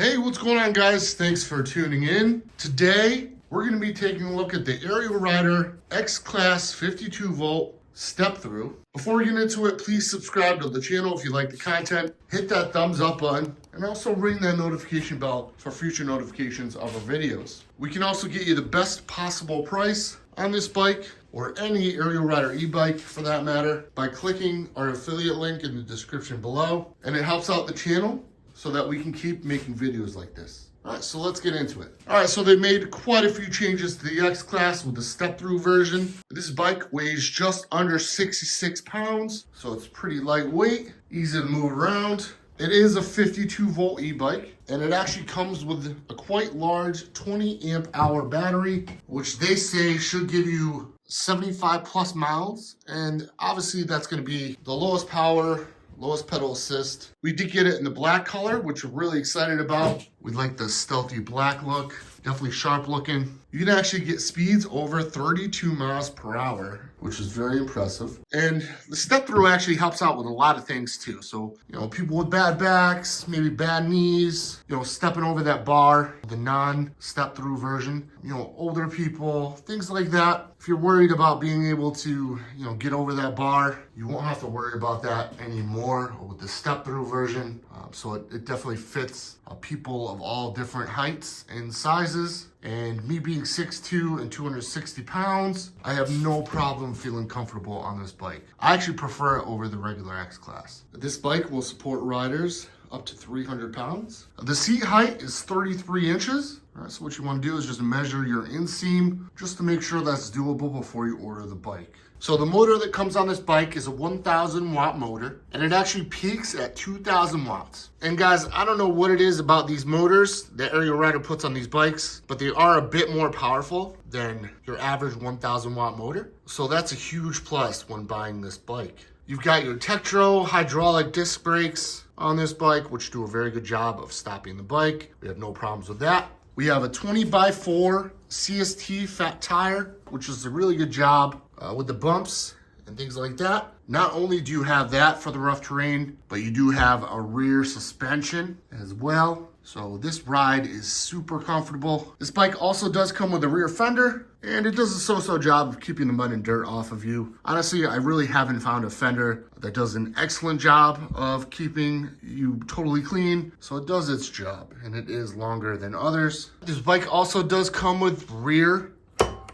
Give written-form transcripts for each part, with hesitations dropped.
Hey, what's going on, guys? Thanks for tuning in. Today, we're going to be taking a look at the Ariel Rider X-Class 52 volt Step Thru. Before we get into it, please subscribe to the channel if you like the content. Hit that thumbs up button and also ring that notification bell for future notifications of our videos. We can also get you the best possible price on this bike or any Ariel Rider e-bike for that matter by clicking our affiliate link in the description below. And it helps out the channel so that we can keep making videos like this. All right, so let's get into it. All right, so they made quite a few changes to the X-Class with the step-through version. This bike weighs just under 66 pounds, so it's pretty lightweight, easy to move around. It is a 52 volt e-bike, and it actually comes with a quite large 20 amp hour battery, which they say should give you 75 plus miles. And obviously that's gonna be the lowest power, lowest pedal assist. We did get it in the black color, which we're really excited about. We like the stealthy black look, definitely sharp looking. You can actually get speeds over 32 miles per hour, which is very impressive. And the step through actually helps out with a lot of things too. So, people with bad backs, maybe bad knees, stepping over that bar, the non-step through version, older people, things like that. If you're worried about being able to, get over that bar, you won't have to worry about that anymore with the step through version. So it definitely fits people of all different heights and sizes. And me being 6'2" and 260 pounds, I have no problem feeling comfortable on this bike. I actually prefer it over the regular X-Class. This bike will support riders up to 300 pounds. The seat height is 33 inches. All right, so what you want to do is just measure your inseam just to make sure that's doable before you order the bike. So the motor that comes on this bike is a 1000 watt motor, and it actually peaks at 2000 watts. And guys, I don't know what it is about these motors that Ariel Rider puts on these bikes, but they are a bit more powerful than your average 1000 watt motor. So that's a huge plus when buying this bike. You've got your Tektro hydraulic disc brakes on this bike, which do a very good job of stopping the bike. We have no problems with that. We have a 20x4 CST fat tire, which is a really good job with the bumps and things like that. Not only do you have that for the rough terrain, but you do have a rear suspension as well. So this ride is super comfortable. This bike also does come with a rear fender, and it does a so-so job of keeping the mud and dirt off of you. Honestly, I really haven't found a fender that does an excellent job of keeping you totally clean. So it does its job, and it is longer than others. This bike also does come with rear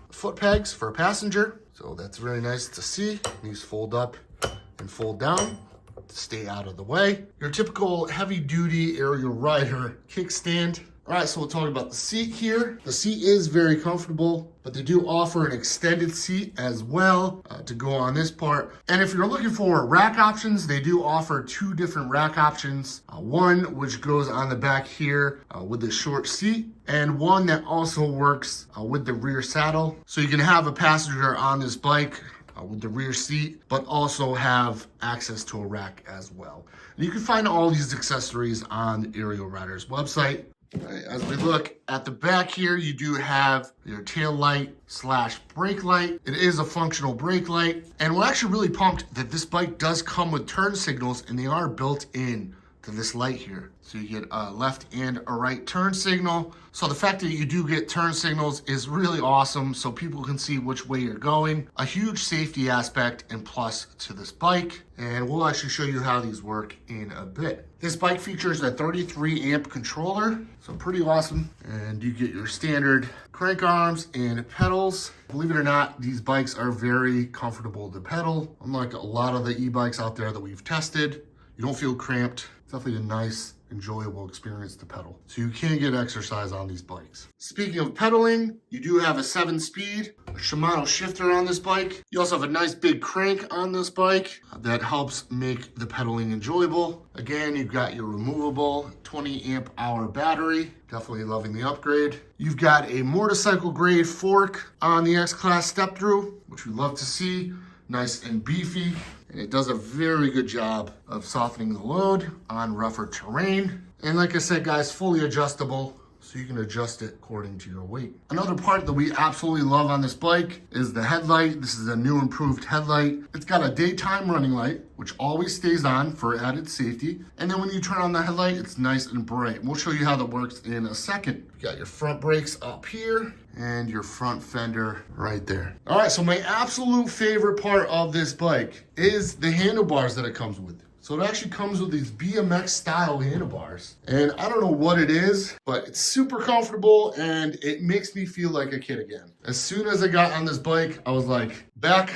foot pegs for a passenger. So that's really nice to see. These fold up and fold down to stay out of the way. Your typical heavy duty Ariel Rider kickstand. All right, so we'll talk about the seat here. The seat is very comfortable, but they do offer an extended seat as well to go on this part. And if you're looking for rack options, they do offer two different rack options. One which goes on the back here with the short seat, and one that also works with the rear saddle. So you can have a passenger on this bike with the rear seat, but also have access to a rack as well. And you can find all these accessories on Ariel Rider's website. Right, as we look at the back here, you do have your tail light / brake light. It is a functional brake light. And we're actually really pumped that this bike does come with turn signals, and they are built in to this light here. So you get a left and a right turn signal. So the fact that you do get turn signals is really awesome, so people can see which way you're going. A huge safety aspect and plus to this bike. And we'll actually show you how these work in a bit. This bike features a 33 amp controller, so pretty awesome. And you get your standard crank arms and pedals. Believe it or not, these bikes are very comfortable to pedal. Unlike a lot of the e-bikes out there that we've tested, you don't feel cramped. It's definitely a nice, enjoyable experience to pedal. So you can get exercise on these bikes. Speaking of pedaling, you do have a 7-speed Shimano shifter on this bike. You also have a nice big crank on this bike that helps make the pedaling enjoyable. Again, you've got your removable 20 amp hour battery. Definitely loving the upgrade. You've got a motorcycle grade fork on the X-Class Step Thru, which we love to see. Nice and beefy, and it does a very good job of softening the load on rougher terrain. And like I said, guys, fully adjustable, so you can adjust it according to your weight. Another part that we absolutely love on this bike is the headlight. This is a new improved headlight. It's got a daytime running light, which always stays on for added safety. And then when you turn on the headlight, it's nice and bright. We'll show you how that works in a second. You got your front brakes up here and your front fender right there. All right, so my absolute favorite part of this bike is the handlebars that it comes with. So it actually comes with these BMX style handlebars. And I don't know what it is, but it's super comfortable and it makes me feel like a kid again. As soon as I got on this bike, I was like back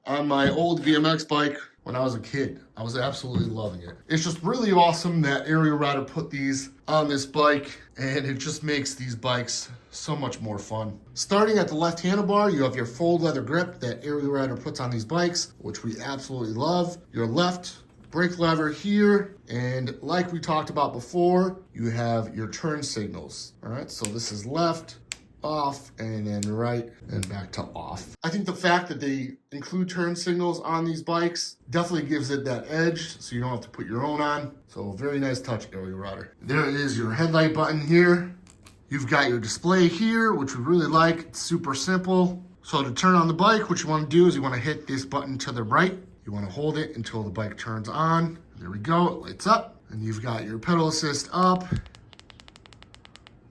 on my old BMX bike when I was a kid. I was absolutely loving it. It's just really awesome that Ariel Rider put these on this bike, and it just makes these bikes so much more fun. Starting at the left handlebar, you have your full leather grip that Ariel Rider puts on these bikes, which we absolutely love. Your left brake lever here, and like we talked about before, you have your turn signals. All right, so this is left, off, and then right, and back to off. I think the fact that they include turn signals on these bikes definitely gives it that edge, so you don't have to put your own on. So very nice touch, Ariel Rider. There is your headlight button here. You've got your display here, which we really like. It's super simple. So to turn on the bike, what you want to do is you want to hit this button to the right. You want to hold it until the bike turns on. There we go, it lights up. And you've got your pedal assist up.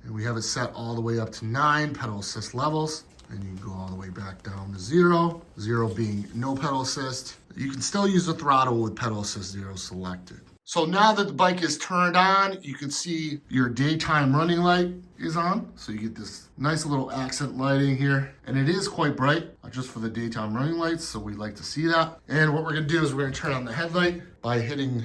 And we have it set all the way up to 9 pedal assist levels. And you can go all the way back down to 0. 0 being no pedal assist. You can still use the throttle with pedal assist 0 selected. So now that the bike is turned on, you can see your daytime running light is on. So you get this nice little accent lighting here. And it is quite bright, just for the daytime running lights, so we like to see that. And what we're gonna do is we're gonna turn on the headlight by hitting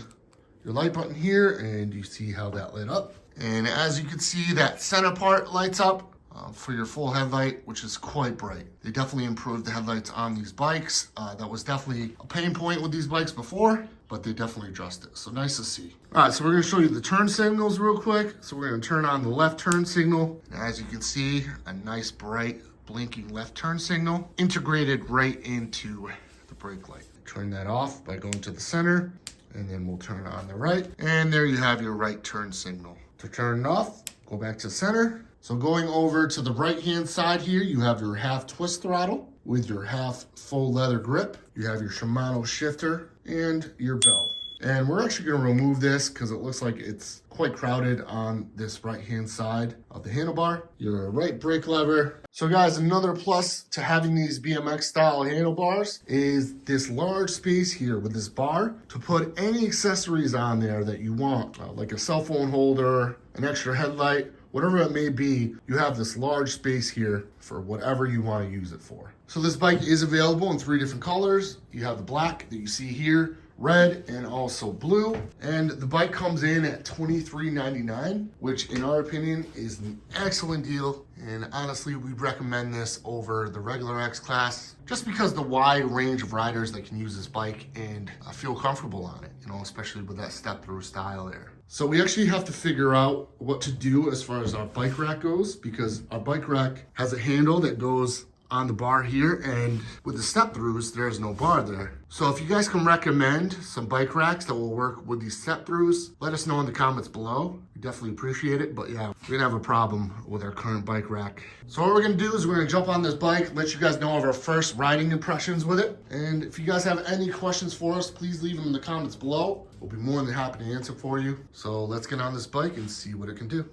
your light button here, and you see how that lit up. And as you can see, that center part lights up for your full headlight, which is quite bright. They definitely improved the headlights on these bikes. That was definitely a pain point with these bikes before, but they definitely addressed it. So nice to see. All right, so we're gonna show you the turn signals real quick. So we're gonna turn on the left turn signal. And as you can see, a nice bright blinking left turn signal integrated right into the brake light. Turn that off by going to the center, and then we'll turn on the right. And there you have your right turn signal. To turn it off, go back to center. So going over to the right-hand side here, you have your half twist throttle with your half full leather grip. You have your Shimano shifter and your belt. And we're actually gonna remove this because it looks like it's quite crowded on this right-hand side of the handlebar. Your right brake lever. So guys, another plus to having these BMX style handlebars is this large space here with this bar to put any accessories on there that you want, like a cell phone holder, an extra headlight, whatever it may be. You have this large space here for whatever you want to use it for. So this bike is available in 3 different colors. You have the black that you see here, red, and also blue. And the bike comes in at $23.99, which in our opinion is an excellent deal. And honestly, we'd recommend this over the regular X-Class just because the wide range of riders that can use this bike and feel comfortable on it, you know, especially with that step-through style there. So we actually have to figure out what to do as far as our bike rack goes, because our bike rack has a handle that goes on the bar here, and with the step-throughs, there's no bar there. So if you guys can recommend some bike racks that will work with these step-throughs, let us know in the comments below. We definitely appreciate it, but yeah, we're gonna have a problem with our current bike rack. So what we're gonna do is we're gonna jump on this bike, let you guys know of our first riding impressions with it. And if you guys have any questions for us, please leave them in the comments below. We'll be more than happy to answer for you. So let's get on this bike and see what it can do.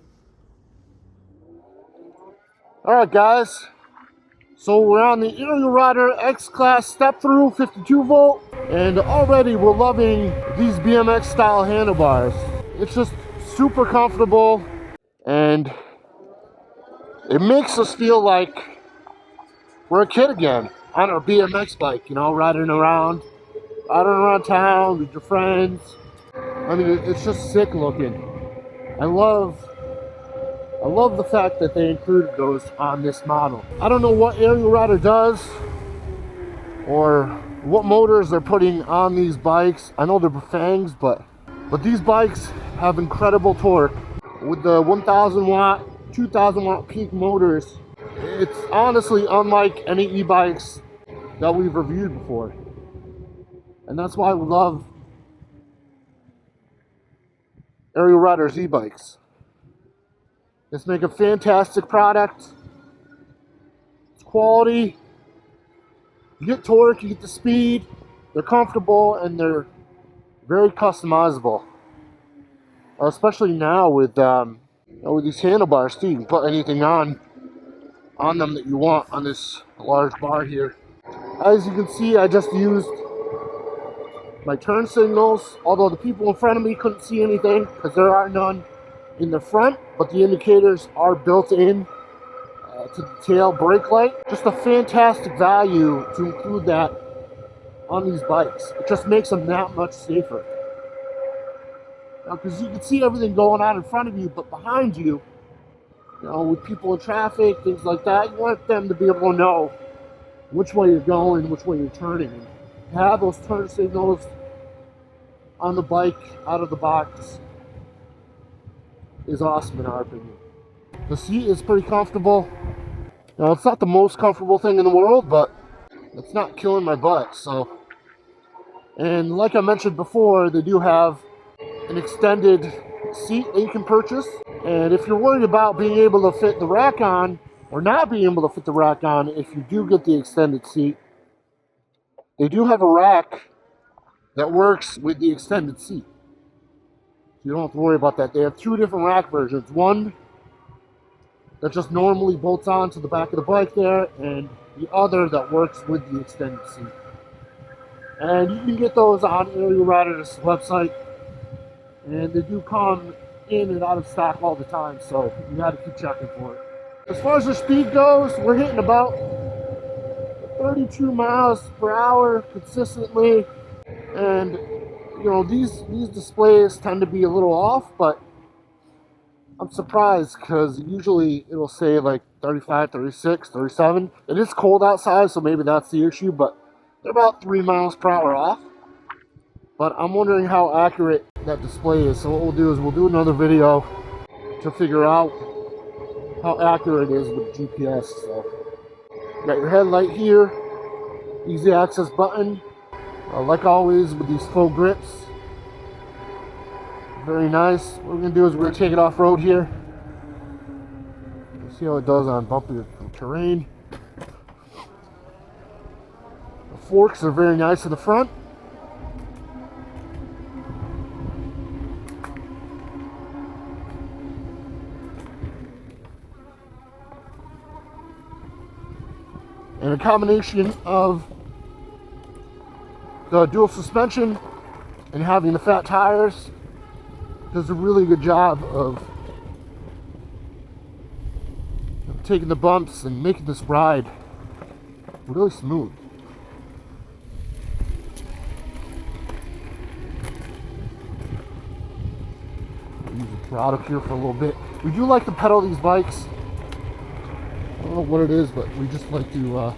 All right, guys. So we're on the Ariel Rider X-Class Step Thru 52 volt, and already we're loving these BMX style handlebars. It's just super comfortable, and it makes us feel like we're a kid again on our BMX bike, you know, riding around town with your friends. I mean, it's just sick looking. I love the fact that they included those on this model. I don't know what Ariel Rider does or what motors they're putting on these bikes. I know they're Fangs, but these bikes have incredible torque. With the 1000 watt, 2000 watt peak motors, it's honestly unlike any e-bikes that we've reviewed before. And that's why we love Ariel Rider's e-bikes. Just make a fantastic product. It's quality. You get torque, you get the speed. They're comfortable and they're very customizable. Especially now with these handlebars too. You can put anything on them that you want on this large bar here. As you can see, I just used my turn signals, although the people in front of me couldn't see anything because there are none in the front, but the indicators are built in to the tail brake light. Just a fantastic value to include that on these bikes. It just makes them that much safer. Because you can see everything going on in front of you, but behind you, with people in traffic, things like that, you want them to be able to know which way you're going, which way you're turning. And have those turn signals on the bike out of the box is awesome in our opinion. The seat is pretty comfortable. It's not the most comfortable thing in the world, but it's not killing my butt. And like I mentioned before, they do have an extended seat that you can purchase. And if you're worried about being able to fit the rack on, or not being able to fit the rack on, if you do get the extended seat, they do have a rack that works with the extended seat. You don't have to worry about that. They have two different rack versions. One that just normally bolts on to the back of the bike there, and the other that works with the extended seat. And you can get those on Ariel Rider's website. And they do come in and out of stock all the time, so you got to keep checking for it. As far as the speed goes, we're hitting about 32 miles per hour consistently. And these displays tend to be a little off, but I'm surprised because usually it'll say like 35, 36, 37. It is cold outside, so maybe that's the issue, but they're about 3 miles per hour off. But I'm wondering how accurate that display is. So what we'll do is we'll do another video to figure out how accurate it is with GPS. So got your headlight here, easy access button. Like always with these full grips. Very nice. What we're going to do is we're going to take it off-road here. See how it does on bumpy terrain. The forks are very nice in the front. And a combination of the dual suspension and having the fat tires does a really good job of taking the bumps and making this ride really smooth. Use the throttle here for a little bit. We do like to pedal these bikes. I don't know what it is, but we just like to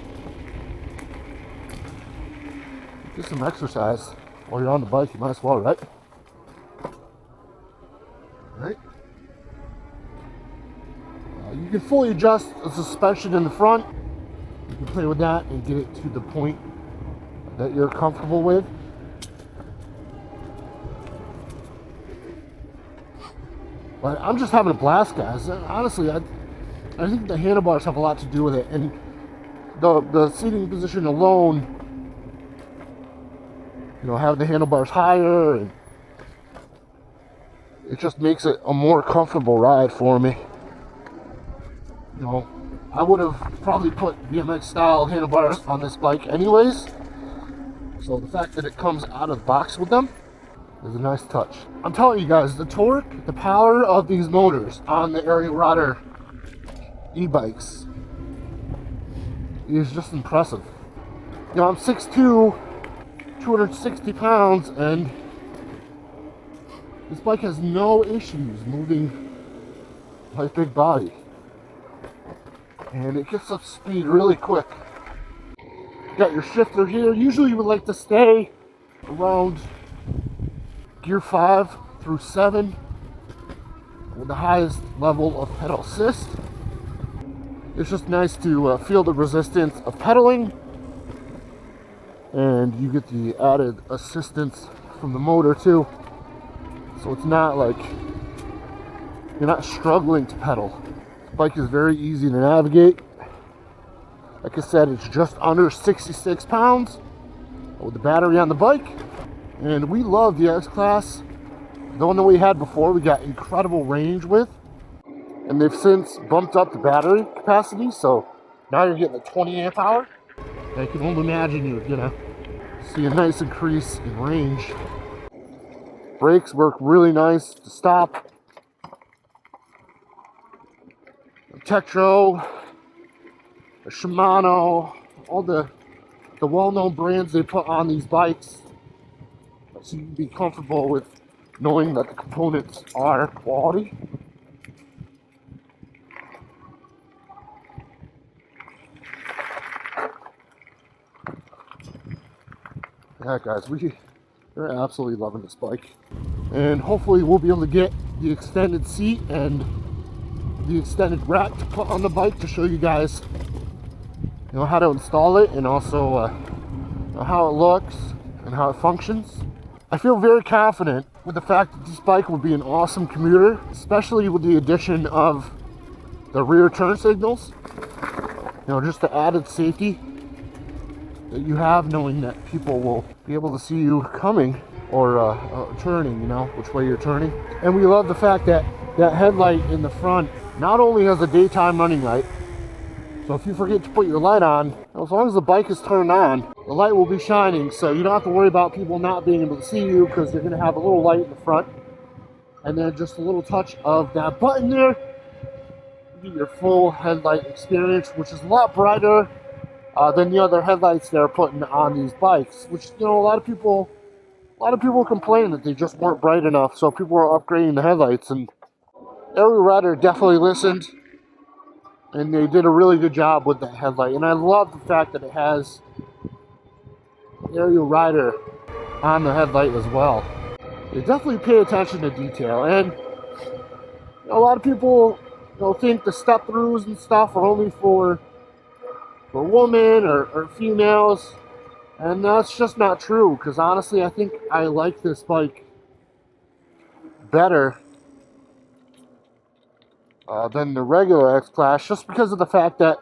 get some exercise while you're on the bike. You might as well, right? Right. You can fully adjust the suspension in the front. You can play with that and get it to the point that you're comfortable with. But I'm just having a blast, guys. Honestly, I think the handlebars have a lot to do with it, and the seating position alone, have the handlebars higher, and it just makes it a more comfortable ride for me. I would have probably put BMX style handlebars on this bike anyways, so the fact that it comes out of the box with them is a nice touch. I'm telling you guys, the torque, the power of these motors on the Ariel Rider e-bikes is just impressive. I'm 6'2", 260 pounds, and this bike has no issues moving my big body. And it gets up speed really quick. Got your shifter here. Usually you would like to stay around gear 5 through 7 with the highest level of pedal assist. It's just nice to feel the resistance of pedaling, and you get the added assistance from the motor too. So it's not like you're not struggling to pedal. Bike is very easy to navigate. Like I said, it's just under 66 pounds with the battery on the bike. And we love the X-Class. The one that we had before, we got incredible range with. And they've since bumped up the battery capacity, so now you're getting a 20 amp hour. I can only imagine you're gonna see a nice increase in range. Brakes work really nice to stop. Tektro, Shimano, all the well-known brands they put on these bikes, so you can be comfortable with knowing that the components are quality. Yeah, guys, we're absolutely loving this bike, and hopefully we'll be able to get the extended seat and the extended rack to put on the bike to show you guys, how to install it, and also how it looks and how it functions. I feel very confident with the fact that this bike will be an awesome commuter, especially with the addition of the rear turn signals. Just the added safety that you have, knowing that people will be able to see you coming or turning, which way you're turning. And we love the fact that that headlight in the front not only has a daytime running light, so if you forget to put your light on, as long as the bike is turned on, the light will be shining, so you don't have to worry about people not being able to see you, because you're going to have a little light in the front. And then just a little touch of that button there, you get your full headlight experience, which is a lot brighter than the other headlights they're putting on these bikes, which, a lot of people complain that they just weren't bright enough, so people are upgrading the headlights. And Ariel Rider definitely listened, and they did a really good job with that headlight. And I love the fact that it has Ariel Rider on the headlight as well. They definitely pay attention to detail. And a lot of people think the step throughs and stuff are only for women or females, and that's just not true, because honestly I think I like this bike better than the regular X-Class, just because of the fact that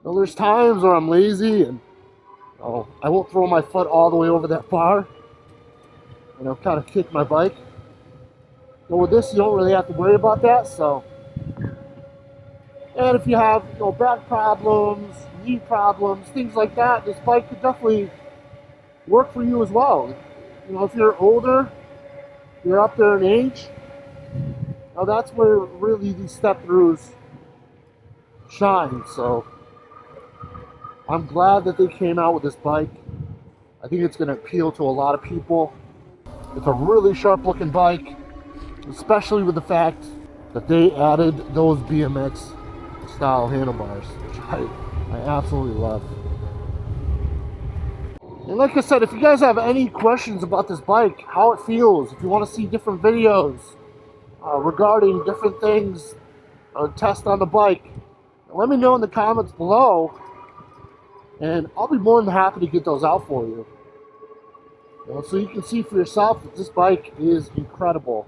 there's times where I'm lazy and I won't throw my foot all the way over that bar and kind of kick my bike. But with this, you don't really have to worry about that. So, and if you have back problems, knee problems, things like that, this bike could definitely work for you as well. If you're older, you're up there in age, that's where really these step throughs shine. So I'm glad that they came out with this bike. I think it's going to appeal to a lot of people. It's a really sharp looking bike, especially with the fact that they added those BMX style handlebars, which I absolutely love. And like I said, if you guys have any questions about this bike, how it feels, if you want to see different videos regarding different things, test on the bike, let me know in the comments below, and I'll be more than happy to get those out for you. So you can see for yourself that this bike is incredible.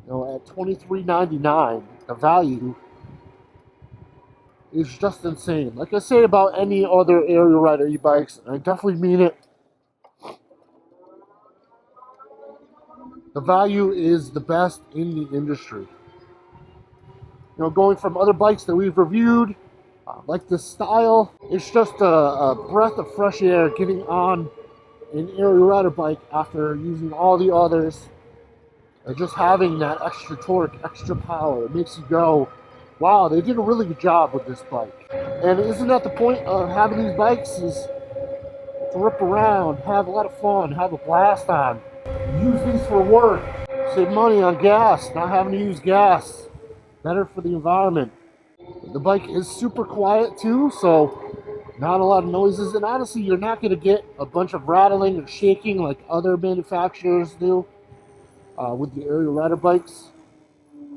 At $23.99, the value is just insane. Like I say about any other Ariel Rider e-bikes, and I definitely mean it, the value is the best in the industry. Going from other bikes that we've reviewed, like this style, it's just a breath of fresh air getting on an Ariel Rider bike after using all the others. And just having that extra torque, extra power, it makes you go, wow, they did a really good job with this bike. And isn't that the point of having these bikes, is to rip around, have a lot of fun, have a blast on. Use these for work, save money on gas, not having to use gas. Better for the environment. The bike is super quiet too, so not a lot of noises. And honestly, you're not going to get a bunch of rattling or shaking like other manufacturers do with the Ariel Rider bikes.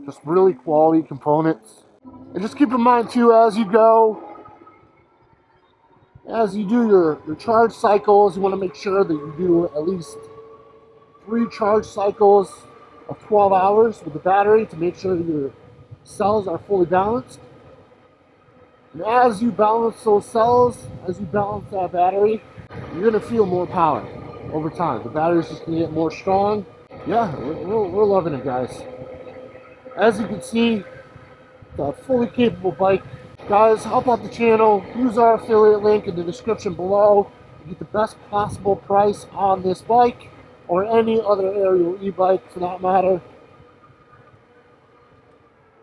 Just really quality components. And just keep in mind too, as you do your charge cycles, you want to make sure that you do at least 3 charge cycles of 12 hours with the battery to make sure that you're cells are fully balanced. And as you balance those cells, as you balance that battery, you're going to feel more power over time. The battery's just going to get more strong. Yeah, we're loving it, guys. As you can see, it's a fully capable bike. Guys, help out the channel. Use our affiliate link in the description below to get the best possible price on this bike or any other Ariel e-bike for that matter.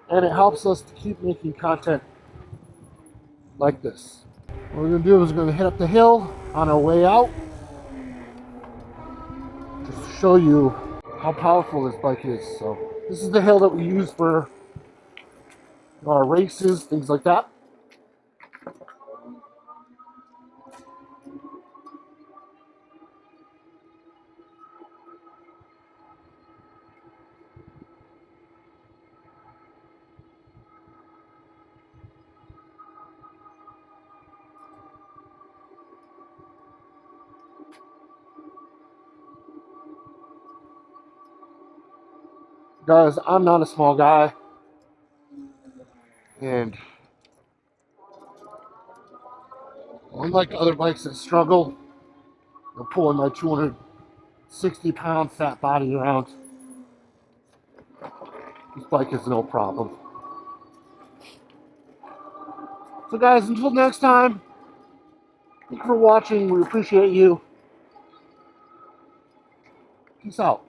And it helps us to keep making content like this. What we're going to do is we're going to hit up the hill on our way out. Just to show you how powerful this bike is. So this is the hill that we use for our races, things like that. Guys, I'm not a small guy, and unlike other bikes that struggle, pulling my 260-pound fat body around, this bike is no problem. So guys, until next time, thank you for watching. We appreciate you. Peace out.